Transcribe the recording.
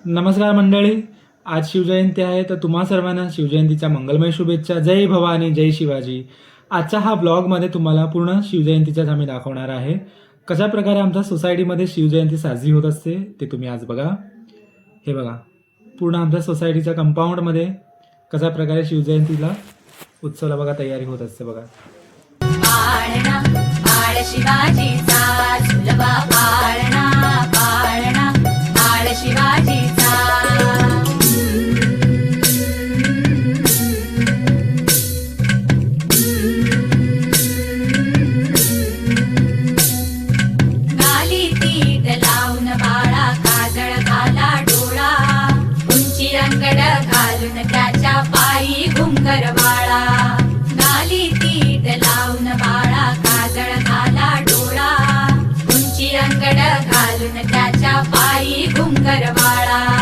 नमस्कार मंडळी, आज शिवजयंती आहे तर तुम्हा सर्वांना शिवजयंतीच्या मंगलमय शुभेच्छा. जय भवानी जय शिवाजी. आजच्या हा ब्लॉगमध्ये तुम्हाला पूर्ण शिवजयंतीच्याच आम्ही दाखवणार आहे. कशा प्रकारे आमच्या सोसायटीमध्ये शिवजयंती साजरी होत असते ते तुम्ही आज बघा. हे बघा, पूर्ण आमच्या सोसायटीच्या कंपाऊंडमध्ये कशा प्रकारे शिवजयंतीला उत्सवाला बघा तयारी होत असते बघा. पाळणा बाळ शिवाजीचा सुलभा पाळणा पाळणा बाळ शिवाजीचा गाली तीट लावून बाळा काजळ घाला डोळा उंची अंगड घालून त्याच्या पायी घुंगर बाळा गाली तीट लावून बाळा काजळ घाला डोळा उंची अंगड घालून त्याच्या पायी घुंगर बाळा